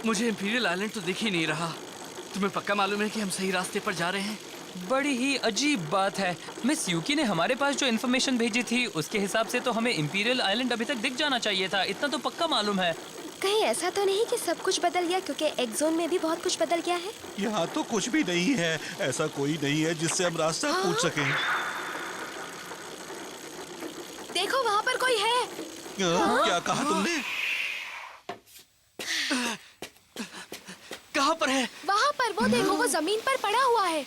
मुझे imperial island तो दिख ही नहीं रहा। तुम्हें पक्का मालूम है कि हम सही रास्ते पर जा रहे हैं? बड़ी ही अजीब बात है। मिस यूकी ने हमारे पास जो इन्फॉर्मेशन भेजी थी उसके हिसाब से तो हमें इंपीरियल आइलैंड अभी तक दिख जाना चाहिए था। इतना तो पक्का मालूम है। कहीं ऐसा तो नहीं कि सब कुछ बदल गया, क्योंकि एक जोन में भी बहुत कुछ बदल गया है। यहाँ तो कुछ भी नहीं है। ऐसा कोई नहीं है जिससे हम रास्ता पूछ सकें। देखो वहाँ पर कोई है। क्या कहा तुमने? कहाँ पर है? वहाँ पर वो देखो, वो जमीन पर पड़ा हुआ है।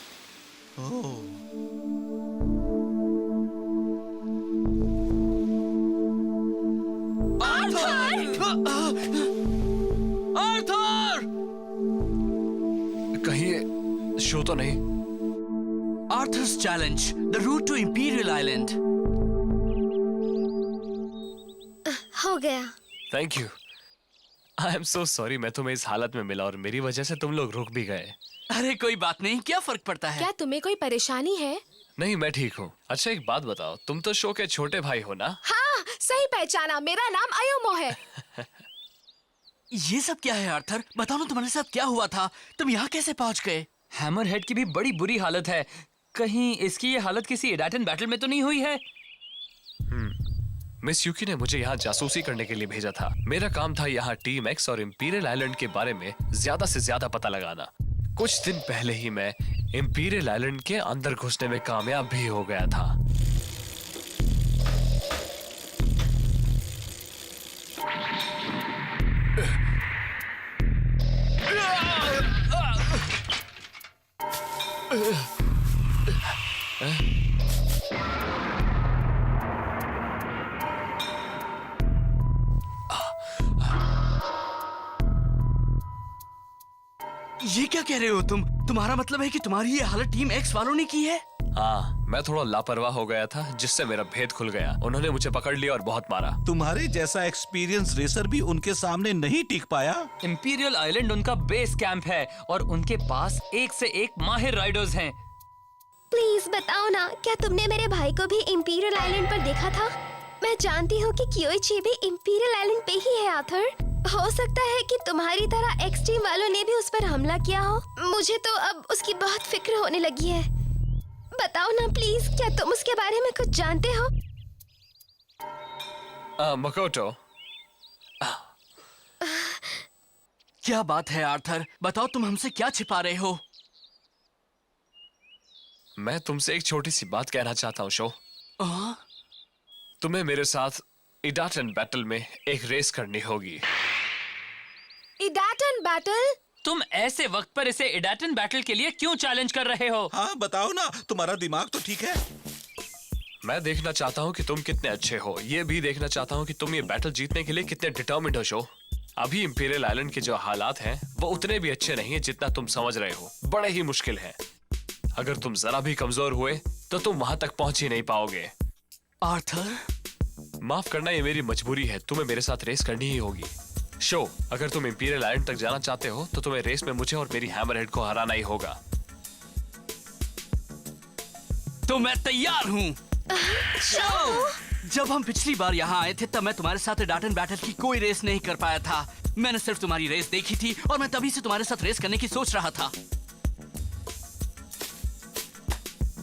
आर्थर! कहीं शो तो नहीं? Arthur's challenge, the route to imperial island. हो गया। Thank you. I am so sorry, मैं तुम्हें इस हालत में मिला और मेरी वजह से तुम लोग रुक भी गए। अरे कोई बात नहीं, क्या फर्क पड़ता है? क्या तुम्हें कोई परेशानी है? नहीं, मैं ठीक हूँ। अच्छा एक बात बताओ, तुम तो शो के छोटे भाई हो ना? हाँ, सही पहचाना। मेरा नाम अयोमो है। ये सब क्या है आर्थर? बताओ ना, तुम्हारे साथ क्या हुआ था? तुम यहाँ कैसे पहुँच गए? हैमरहेड की भी बड़ी बुरी हालत है। कहीं इसकी ये हालत किसी इडाटन बैटल में तो नहीं हुई है? मिस यूकी ने मुझे यहाँ जासूसी करने के लिए भेजा था। मेरा काम था यहाँ टीम एक्स और इंपीरियल आइलैंड के बारे में ज्यादा से ज्यादा पता लगाना। कुछ दिन पहले ही मैं इंपीरियल आइलैंड के अंदर घुसने में कामयाब भी हो गया था। ये क्या कह रहे हो तुम? तुम्हारा मतलब है कि तुम्हारी ये हालत टीम एक्स वालों ने की है? हाँ, मैं थोड़ा लापरवाह हो गया था जिससे मेरा भेद खुल गया। उन्होंने मुझे पकड़ लिया और बहुत मारा। तुम्हारे जैसा एक्सपीरियंस रेसर भी उनके सामने नहीं टिक पाया। इंपीरियल आइलैंड उनका बेस कैंप है और उनके पास एक से एक माहिर राइडर्स हैं। प्लीज बताओ ना, क्या तुमने मेरे भाई को भी इंपीरियल आइलैंड पर देखा था? मैं जानती हूँ कि कियोइची भी इंपीरियल आइलैंड पे ही है आर्थर। हो सकता है कि तुम्हारी तरह एक्स टीम वालों ने भी उस पर हमला किया हो। मुझे तो अब उसकी बहुत फिक्र होने लगी है। बताओ ना प्लीज, क्या तुम उसके बारे में कुछ जानते हो? मकोटो, क्या बात है आर्थर? बताओ, तुम हमसे क्या छिपा रहे हो? मैं तुमसे एक छोटी सी बात कहना चाहता हूँ शो। आ? तुम्हें मेरे साथ इडाटन बैटल में एक रेस करनी होगी। इडाटन बैटल? तुम ऐसे वक्त पर इसे इडाटन बैटल के लिए क्यों चैलेंज कर रहे हो? हाँ बताओ ना, तुम्हारा दिमाग तो ठीक है। मैं देखना चाहता हूँ कि तुम कितने अच्छे हो। ये भी देखना चाहता हूँ कि तुम ये बैटल जीतने के लिए कितने डिटर्मिन्ड हो शो। अभी इंपीरियल आइलैंड के जो हालात हैं वो उतने भी अच्छे नहीं है जितना तुम समझ रहे हो। बड़े ही मुश्किल है। अगर तुम जरा भी कमजोर हुए तो तुम वहां तक पहुंच ही नहीं पाओगे। आर्थर, माफ करना, ये मेरी मजबूरी है। तुम्हें मेरे साथ रेस करनी ही होगी। शो, अगर तुम इंपीरियल आइलैंड तक जाना चाहते हो तो तुम्हें रेस में मुझे और मेरी हैमरहेड को हराना ही होगा। तो मैं तैयार हूँ। जब हम पिछली बार यहाँ आए थे तब मैं तुम्हारे साथ इडाटन बैटल की कोई रेस नहीं कर पाया था। मैंने सिर्फ तुम्हारी रेस देखी थी और मैं तभी से तुम्हारे साथ रेस करने की सोच रहा था।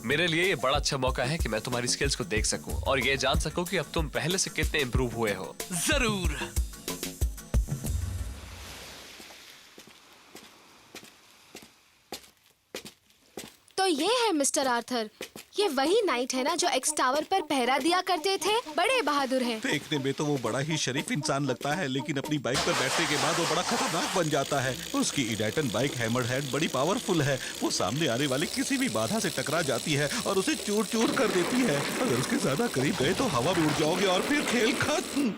मेरे लिए ये बड़ा अच्छा मौका है कि मैं तुम्हारी स्किल्स को देख सकूं और ये जान सकूं कि अब तुम पहले से कितने इंप्रूव हुए हो। जरूर। तो ये है मिस्टर आर्थर। ये वही नाइट है ना जो एक्स टावर पर पहरा दिया करते थे? बड़े बहादुर हैं। देखने में तो वो बड़ा ही शरीफ इंसान लगता है, लेकिन अपनी बाइक पर बैठने के बाद वो बड़ा खतरनाक बन जाता है। उसकी इडाटन बाइक हैमरहेड बड़ी पावरफुल है। वो सामने आने वाली किसी भी बाधा से टकरा जाती है और उसे चूर चूर कर देती है। अगर उसके ज्यादा करीब गए तो हवा में उड़ जाओगे और फिर खेल खत्म।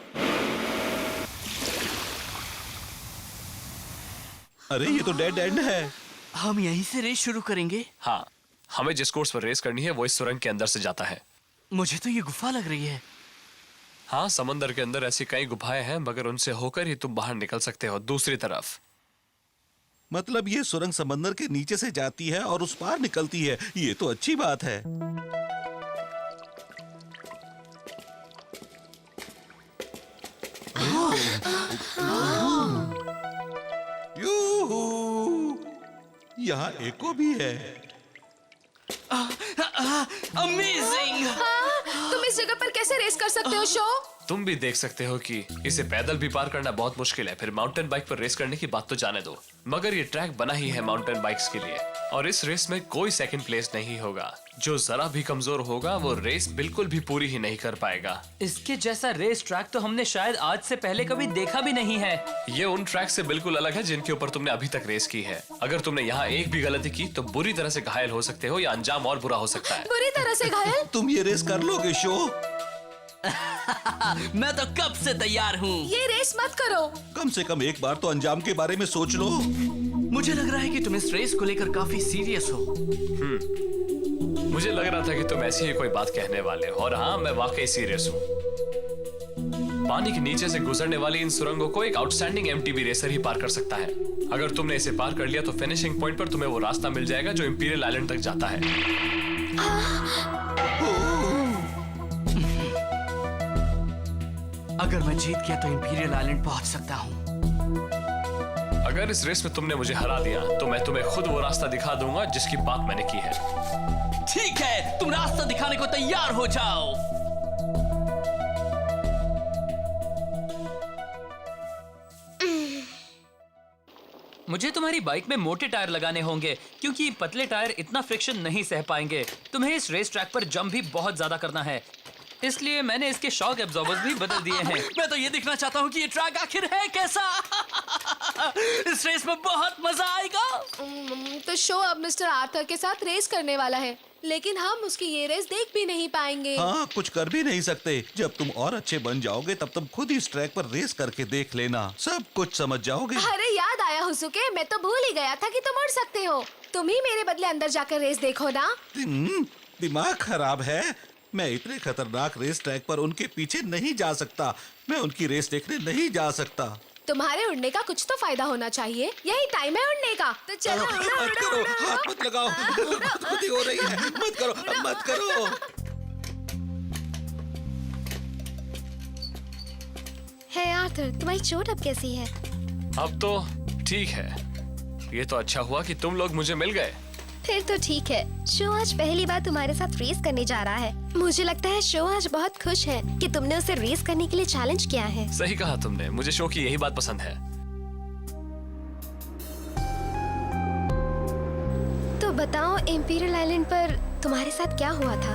अरे ये तो डेड एंड है। हम यहीं से रेस शुरू करेंगे? हाँ, हमें जिस कोर्स पर रेस करनी है वो इस सुरंग के अंदर से जाता है। मुझे तो ये गुफा लग रही है। हाँ, समंदर के अंदर ऐसी कई गुफाएं हैं, मगर उनसे होकर ही तुम बाहर निकल सकते हो दूसरी तरफ। मतलब ये सुरंग समंदर के नीचे से जाती है और उस पार निकलती है। ये तो अच्छी बात है। यहाँ एको भी है। अमेजिंग! तुम इस जगह पर कैसे रेस कर सकते हो शो? तुम भी देख सकते हो कि इसे पैदल भी पार करना बहुत मुश्किल है, फिर माउंटेन बाइक पर रेस करने की बात तो जाने दो। मगर ये ट्रैक बना ही है माउंटेन बाइक्स के लिए, और इस रेस में कोई सेकंड प्लेस नहीं होगा। जो जरा भी कमजोर होगा वो रेस बिल्कुल भी पूरी ही नहीं कर पाएगा। इसके जैसा रेस ट्रैक तो हमने शायद आज से पहले कभी देखा भी नहीं है। ये उन ट्रैक से बिल्कुल अलग है जिनके ऊपर तुमने अभी तक रेस की है। अगर तुमने यहाँ एक भी गलती की तो बुरी तरह से घायल हो सकते हो या अंजाम और बुरा हो सकता है। बुरी तरह से घायल? तुम ये रेस कर लोगे शो? मैं तो कब से तैयार हूँ। ये रेस मत करो। कम से कम एक बार तो अंजाम के बारे में सोच लो। मुझे लग रहा है कि तुम इस रेस को लेकर काफी सीरियस हो। मुझे लग रहा था कि तुम ऐसी ही कोई बात कहने वाले हो, और हाँ, मैं वाकई सीरियस हूँ। पानी के नीचे से गुजरने वाली इन सुरंगों को एक आउटस्टैंडिंग एमटीबी रेसर ही पार कर सकता है। अगर तुमने इसे पार कर लिया तो फिनिशिंग पॉइंट पर तुम्हें वो रास्ता मिल जाएगा जो इंपीरियल आइलैंड तक जाता है। अगर मैं जीत गया तो इंपीरियल आइलैंड पहुंच सकता हूँ। अगर इस रेस में तुमने मुझे हरा दिया तो मैं तुम्हें खुद वो रास्ता दिखा दूंगा जिसकी बात मैंने की है। ठीक है, तुम रास्ता दिखाने को तैयार हो जाओ। मुझे तुम्हारी बाइक में मोटे टायर लगाने होंगे क्योंकि पतले टायर इतना फ्रिक्शन नहीं सह पाएंगे। तुम्हें इस रेस ट्रैक पर जंप भी बहुत ज्यादा करना है, इसलिए मैंने इसके शॉक एब्जॉर्बर्स भी बदल दिए हैं। मैं तो ये देखना चाहता हूँ कि ये ट्रैक आखिर है कैसा। इस रेस में बहुत मजा आएगा। तो शो अब मिस्टर आर्थर के साथ रेस करने वाला है, लेकिन हम उसकी ये रेस देख भी नहीं पाएंगे। हाँ, कुछ कर भी नहीं सकते। जब तुम और अच्छे बन जाओगे तब तुम खुद इस ट्रैक पर रेस करके देख लेना, सब कुछ समझ जाओगे। अरे याद आया हुसुके, मैं तो भूल ही गया था कि तुम उड़ सकते हो। तुम ही मेरे बदले अंदर जाकर रेस देखो ना। दिमाग खराब है। मैं इतने खतरनाक रेस ट्रैक पर उनके पीछे नहीं जा सकता। मैं उनकी रेस देखने नहीं जा सकता। तुम्हारे उड़ने का कुछ तो फायदा होना चाहिए। यही टाइम है उड़ने का। तो चलो उड़ो, मत उड़ो, करो, उड़ो। हाथ मत लगाओ। खुद हो रही है। मत करो, मत करो। है आर्थर, तुम्हारी चोट अब कैसी है? अब तो ठीक है। ये तो अच्छा हुआ कि तुम लोग मुझे मिल गए। फिर तो ठीक है। शो आज पहली बार तुम्हारे साथ रेस करने जा रहा है। मुझे लगता है शो आज बहुत खुश है कि तुमने उसे रेस करने के लिए चैलेंज किया है। सही कहा तुमने, मुझे शो की यही बात पसंद है। तो बताओ, इंपीरियल आइलैंड पर तुम्हारे साथ क्या हुआ था?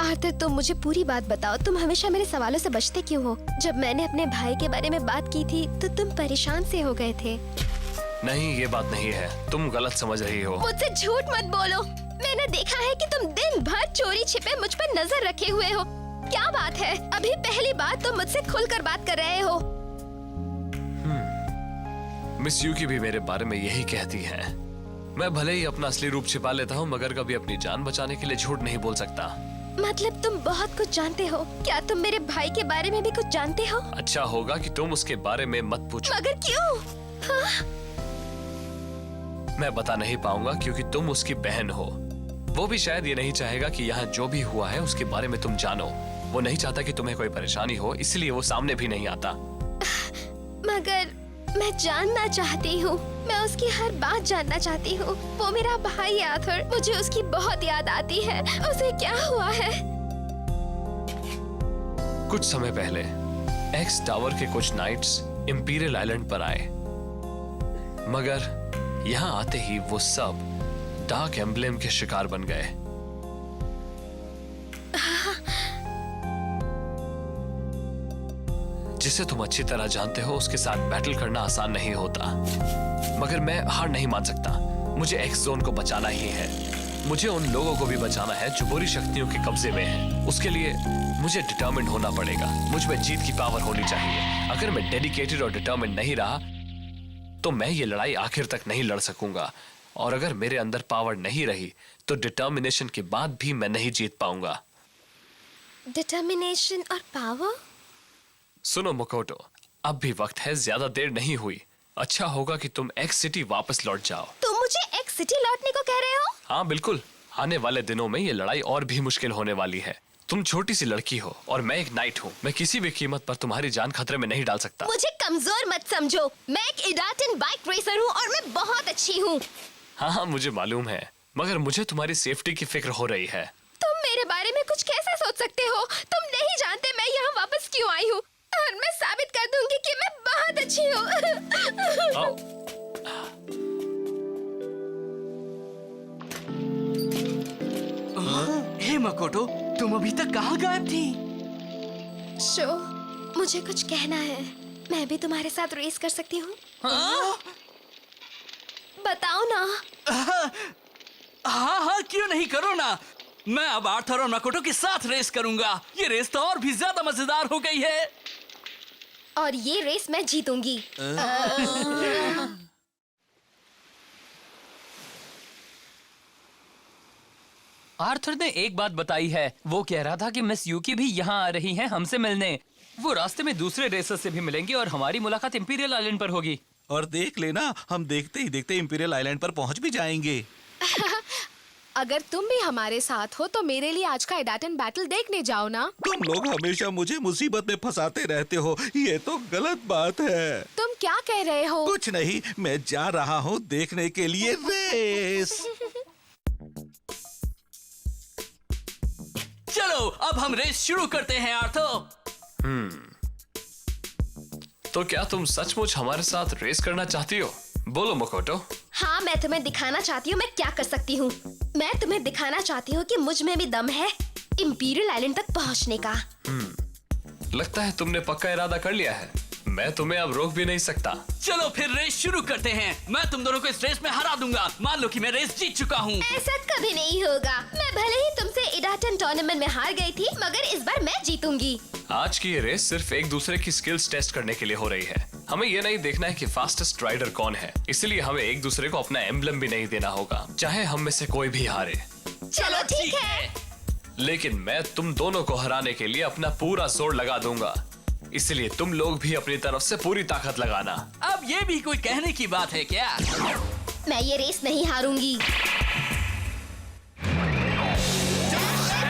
आर्थर, तुम मुझे पूरी बात बताओ। तुम हमेशा मेरे सवालों से बचते क्यों हो? जब मैंने अपने भाई के बारे में बात की थी तो तुम परेशान से हो गए थे। नहीं, ये बात नहीं है, तुम गलत समझ रही हो। मुझसे झूठ मत बोलो। मैंने देखा है कि तुम दिन भर चोरी छिपे मुझ पर नजर रखे हुए हो। क्या बात है? अभी पहली बात तो मुझसे खुलकर बात कर रहे हो। मिस यूकी भी मेरे बारे में यही कहती है। मैं भले ही अपना असली रूप छिपा लेता हूँ, मगर कभी अपनी जान बचाने के लिए झूठ नहीं बोल सकता। मतलब तुम बहुत कुछ जानते हो। क्या तुम मेरे भाई के बारे में भी कुछ जानते हो? अच्छा होगा कि तुम उसके बारे में मत पूछो। मगर क्यों? हाँ? मैं बता नहीं पाऊंगा क्योंकि तुम उसकी बहन हो। वो भी शायद ये नहीं चाहेगा कि यहाँ जो भी हुआ है उसके बारे में तुम जानो। वो नहीं चाहता कि तुम्हें कोई परेशानी हो, इसलिए वो सामने भी नहीं आता। मगर मैं जानना चाहती हूँ। मैं उसकी हर बात जानना चाहती हूँ। वो मेरा भाई आर्थर, मुझे उसकी बहुत याद आती है। उसे क्या हुआ है? कुछ समय पहले एक्स टावर के कुछ नाइट्स इंपीरियल आइलैंड पर आए, मगर यहाँ आते ही वो सब डार्क एम्ब्लेम के शिकार बन गए। जिसे तुम अच्छी तरह जानते हो, उसके साथ बैटल करना आसान नहीं होता। मगर मैं हार नहीं मान सकता। मुझे एक्स जोन को बचाना ही है। मुझे उन लोगों को भी बचाना है जो बुरी शक्तियों के कब्जे में हैं। उसके लिए मुझे डिटर्मिन्ड होना पड़ेगा। मुझ में जीत की पावर होनी चाहिए। अगर मैं डेडिकेटेड और डिटर्मिन्ड नहीं रहा तो मैं ये लड़ाई आखिर तक नहीं लड़ सकूंगा, और अगर मेरे अंदर पावर नहीं रही तो डिटर्मिनेशन के बाद भी मैं नहीं जीत पाऊंगा। डिटर्मिनेशन और पावर? सुनो मोकोटो, अब भी वक्त है, ज्यादा देर नहीं हुई। अच्छा होगा कि तुम एक्स सिटी वापस लौट जाओ। तुम मुझे एक्स सिटी लौटने को कह रहे हो? हाँ बिल्कुल, आने वाले दिनों में ये लड़ाई और भी मुश्किल होने वाली है। तुम छोटी सी लड़की हो और मैं एक नाइट हूँ। मैं किसी भी कीमत पर तुम्हारी जान खतरे में नहीं डाल सकता। मुझे कमजोर मत समझो। मैं एक इडाटन बाइक रेसर हूँ और मैं बहुत अच्छी हूँ। हाँ हाँ मुझे मालूम है, मगर मुझे तुम्हारी सेफ्टी की फिक्र हो रही है। तुम मेरे बारे में कुछ कैसे सोच सकते हो? तुम नहीं जानते मैं यहाँ वापस क्यों आई हूँ, और मैं साबित कर दूंगी कि मैं बहुत अच्छी हूँ। आओ। हे मकोटो, तुम अभी तक कहाँ गायब थी? शो, मुझे कुछ कहना है। मैं भी तुम्हारे साथ रेस कर सकती हूँ? बताओ ना। हाँ हाँ, क्यों नहीं, करो ना। मैं अब आर्थर और मकोटो के साथ रेस करूंगा। ये रेस तो और भी ज्यादा मजेदार हो गई है। और ये रेस मैं जीतूंगी। आर्थर ने एक बात बताई है। वो कह रहा था कि मिस यूकी भी यहाँ आ रही हैं हमसे मिलने। वो रास्ते में दूसरे रेसर से भी मिलेंगे और हमारी मुलाकात इंपीरियल आइलैंड पर होगी। और देख लेना, हम देखते ही देखते इंपीरियल आइलैंड पर पहुंच भी जाएंगे। अगर तुम भी हमारे साथ हो तो मेरे लिए आज का इडाटन बैटल देखने जाओ ना। तुम लोग हमेशा मुझे मुसीबत में फंसाते रहते हो, ये तो गलत बात है। तुम क्या कह रहे हो? कुछ नहीं, मैं जा रहा हूँ देखने के लिए रेस। चलो अब हम रेस शुरू करते हैं आर्थर। तो क्या तुम सचमुच हमारे साथ रेस करना चाहती हो? बोलो मकोटो। हाँ, मैं तुम्हें दिखाना चाहती हूँ मैं क्या कर सकती हूँ। मैं तुम्हें दिखाना चाहती हूँ कि मुझ में भी दम है इंपीरियल आइलैंड तक पहुँचने का। लगता है तुमने पक्का इरादा कर लिया है। मैं तुम्हें अब रोक भी नहीं सकता। चलो फिर रेस शुरू करते हैं। मैं तुम दोनों को इस रेस में हरा दूंगा। मान लो कि मैं रेस जीत चुका हूँ। ऐसा कभी नहीं होगा। मैं भले ही तुमसे इडाटन टूर्नामेंट में हार गई थी, मगर इस बार मैं जीतूंगी। आज की ये रेस सिर्फ एक दूसरे की स्किल्स टेस्ट करने के लिए हो रही है। हमें ये नहीं देखना है कि फास्टेस्ट राइडर कौन है, इसलिए हमें एक दूसरे को अपना एम्बलम भी नहीं देना होगा, चाहे हम में से कोई भी हारे। चलो ठीक है। लेकिन मैं तुम दोनों को हराने के लिए अपना पूरा जोर लगा दूंगा, इसलिए तुम लोग भी अपनी तरफ से पूरी ताकत लगाना। अब ये भी कोई कहने की बात है क्या? मैं ये रेस नहीं हारूंगी।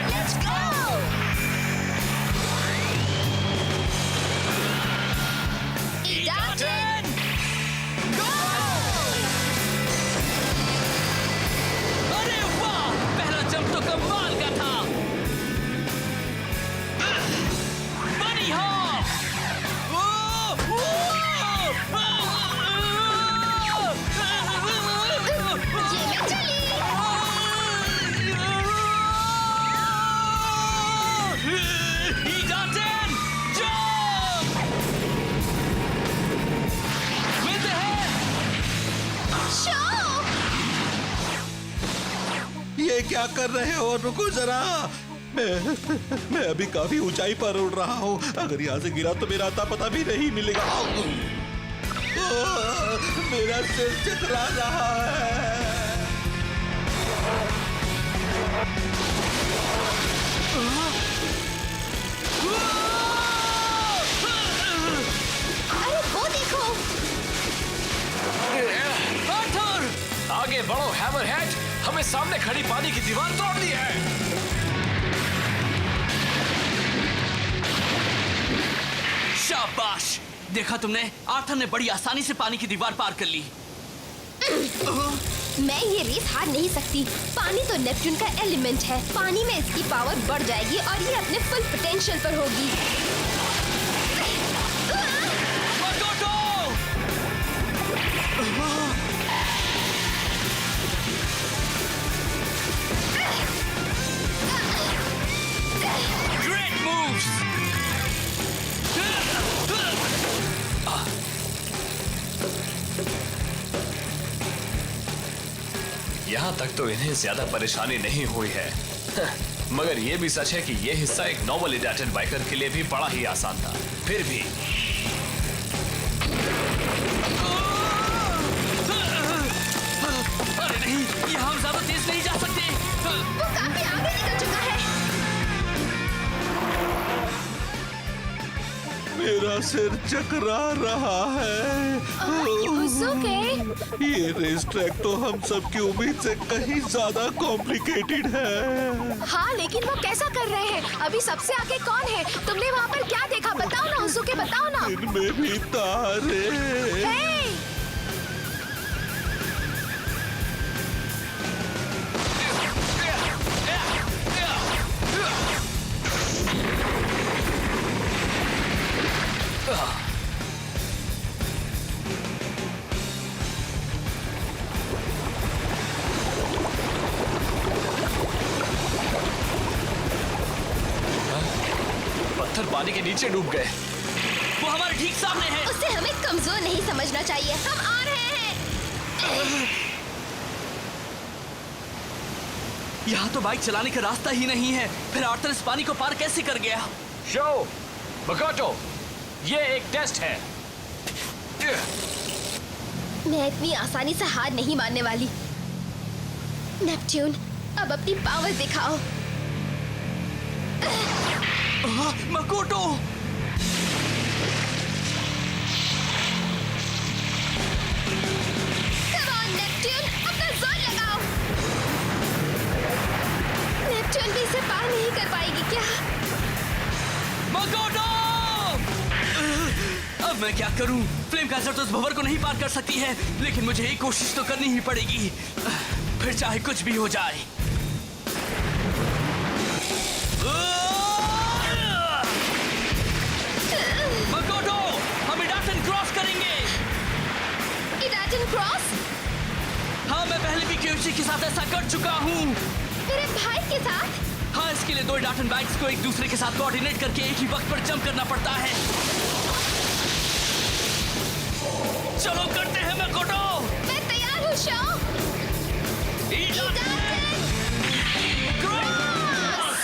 Let's go! Idaten, go! अरे वाह, पहला जंप तो कमाल का था। बनी हॉप। ये मैं चली। इडाटन, जंप! मिलते हैं। शो! ये क्या कर रहे हो? रुको जरा। मैं अभी काफी ऊंचाई पर उड़ रहा हूँ। अगर यहाँ से गिरा तो मेरा अता पता भी नहीं मिलेगा। मेरा सिर चकरा रहा है। अरे वो देखो। आर्थर! आगे बढ़ो हैमरहेड, हमें सामने खड़ी पानी की दीवार तोड़नी है। शाबाश! देखा तुमने, आर्थर ने बड़ी आसानी से पानी की दीवार पार कर ली। मैं ये रेस हार नहीं सकती। पानी तो नेपच्यून का एलिमेंट है। पानी में इसकी पावर बढ़ जाएगी और ये अपने फुल पोटेंशियल पर होगी। मकोटो! Great moves! यहाँ तक तो इन्हें ज्यादा परेशानी नहीं हुई है। मगर ये भी सच है कि ये हिस्सा एक नॉर्मल इडाटन बाइकर के लिए भी बड़ा ही आसान था। फिर भी अरे नहीं, यहाँ हम ज्यादा तेज नहीं जा सकते। वो काफी आगे निकल चुका है। मेरा सिर चकरा रहा है। It's okay. ये रेस ट्रैक तो हम सबकी उम्मीद से कहीं ज्यादा कॉम्प्लिकेटेड है। हाँ, लेकिन वो कैसा कर रहे हैं? अभी सबसे आगे कौन है? तुमने वहाँ पर क्या देखा? बताओ ना उजुके, बताओ ना। इनमें भी तारे। हे! पत्थर पानी के नीचे डूब गए। वो हमारे ठीक सामने है। उसे हमें कमजोर नहीं समझना चाहिए। हम आ रहे हैं। यहाँ तो बाइक चलाने का रास्ता ही नहीं है। फिर आर्थर इस पानी को पार कैसे कर गया? शो, मकोटो, ये एक टेस्ट है। मैं इतनी आसानी से हार नहीं मानने वाली। नेपट्यून, अब अपनी पावर दिखाओ। मकोटो! Come on, नेपट्यून, अपना जोर लगाओ। नेपट्यून भी इसे पार नहीं कर पाएगी क्या? मकोटो! अब मैं क्या करूं? फ्लेम कैसर तो इस भंवर को नहीं पार कर सकती है, लेकिन मुझे एक कोशिश तो करनी ही पड़ेगी। फिर चाहे कुछ भी हो जाए। मकोटो, हम इडाटन क्रॉस करेंगे। इडाटन क्रॉस? हाँ, मैं पहले भी क्यूची के साथ ऐसा कर चुका हूँ। मेरे भाई के साथ? हाँ, इसके लिए दो इडाटन बाइक्स को एक दूसरे के साथ कोऑर्डिनेट करके एक ही वक्त पर जंप करना पड़ता है। चलो करते हैं मकोटो। मैं तैयार हूँ शो। इडाटन क्रॉस!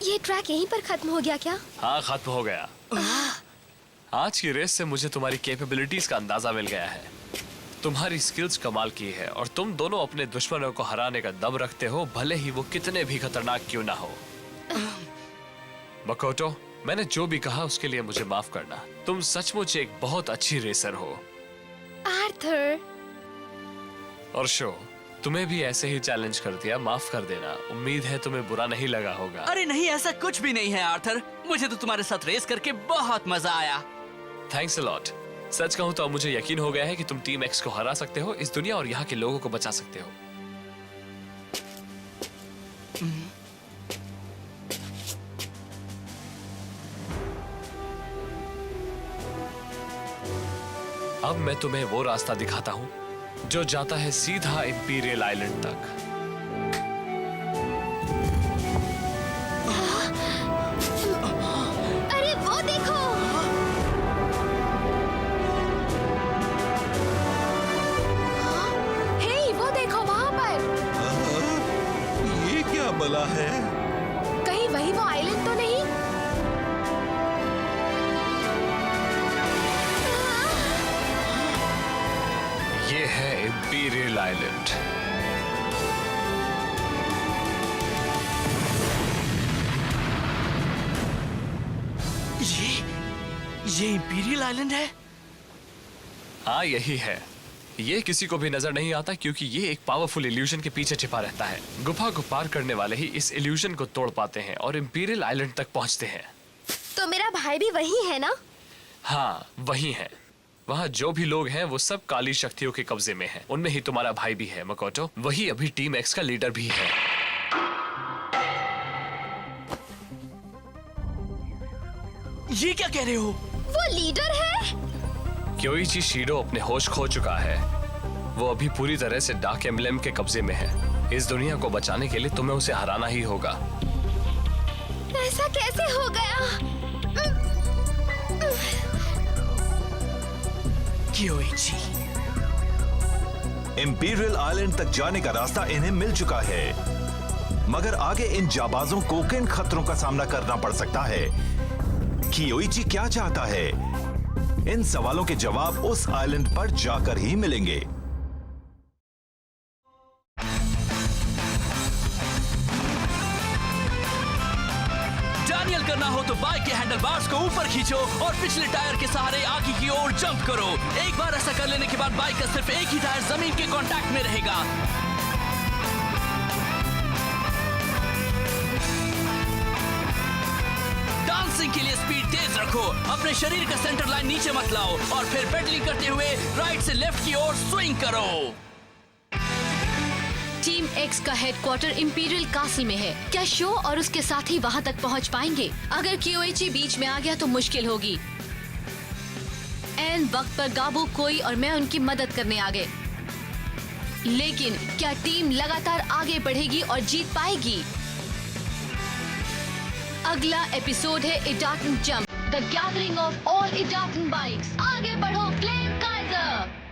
ये ट्रैक यहीं पर खत्म हो गया क्या? हाँ, खत्म हो गया। आज की रेस से मुझे तुम्हारी कैपेबिलिटीज का अंदाजा मिल गया है। तुम्हारी स्किल्स कमाल की है और तुम दोनों अपने दुश्मनों को हराने का दम रखते हो, भले ही वो कितने भी खतरनाक क्यों ना हो। मकोटो, मैंने जो भी कहा उसके लिए मुझे माफ करना। तुम सचमुच एक बहुत अच्छी रेसर हो। आर्थर, और शो, तुम्हें भी ऐसे ही चैलेंज कर दिया, माफ कर देना। उम्मीद है तुम्हें बुरा नहीं लगा होगा। अरे नहीं, ऐसा कुछ भी नहीं है आर्थर। मुझे तो तुम्हारे साथ रेस करके बहुत मजा आया। Thanks a lot. सच कहूं तो अब मुझे यकीन हो गया है कि तुम टीम एक्स को हरा सकते हो, इस दुनिया और यहाँ के लोगों को बचा सकते हो। अब मैं तुम्हें वो रास्ता दिखाता हूँ जो जाता है सीधा इंपीरियल आइलैंड तक। अरे वो देखो! हे, वो देखो वहाँ पर। ये क्या बला है? कहीं वही वो आइलैंड तो नहीं? ये है इंपीरियल आइलैंड। ये इंपीरियल आइलैंड है? हाँ, यही है। ये किसी को भी नजर नहीं आता क्योंकि ये एक पावरफुल इल्यूजन के पीछे छिपा रहता है। गुफा को पार करने वाले ही इस इल्यूजन को तोड़ पाते हैं और इंपीरियल आइलैंड तक पहुंचते हैं। तो मेरा भाई भी वही है ना? हाँ, वही है। वहाँ जो भी लोग हैं वो सब काली शक्तियों के कब्जे में हैं। उनमें ही तुम्हारा भाई भी है मकोटो। वही अभी टीम एक्स का लीडर भी है। ये क्या कह रहे हो? वो लीडर है? क्योइची शीडो अपने होश खो चुका है। वो अभी पूरी तरह से डार्क एम्बलम के कब्जे में है। इस दुनिया को बचाने के लिए तुम्हें उसे हराना ही होगा। ऐसा कैसे हो गया? क्योइची। इंपीरियल आइलैंड तक जाने का रास्ता इन्हें मिल चुका है, मगर आगे इन जाबाजों को किन खतरों का सामना करना पड़ सकता है? कियोइची क्या चाहता है? इन सवालों के जवाब उस आइलैंड पर जाकर ही मिलेंगे। डैनियल, करना हो तो बाइक के हैंडल बार्स को ऊपर खींचो और पिछले टायर के सहारे आगे की ओर जंप करो। एक बार ऐसा कर लेने के बाद बाइक का सिर्फ एक ही टायर जमीन के कांटेक्ट में रहेगा। डांसिंग के लिए स्पीड तेज रखो, अपने शरीर का सेंटर लाइन नीचे मत लाओ और फिर पेडलिंग करते हुए राइट से लेफ्ट की ओर स्विंग करो। टीम एक्स का हेडक्वार्टर इंपीरियल कासल में है। क्या शो और उसके साथी वहां तक पहुंच पाएंगे? अगर कियोइची बीच में आ गया तो मुश्किल होगी। एन वक्त पर गाबू, कोई और मैं उनकी मदद करने आ गए। लेकिन क्या टीम लगातार आगे बढ़ेगी और जीत पाएगी? अगला एपिसोड है Idaten jump, the gathering of all Idaten bikes. आगे बढ़ो, क्लेम काइजर।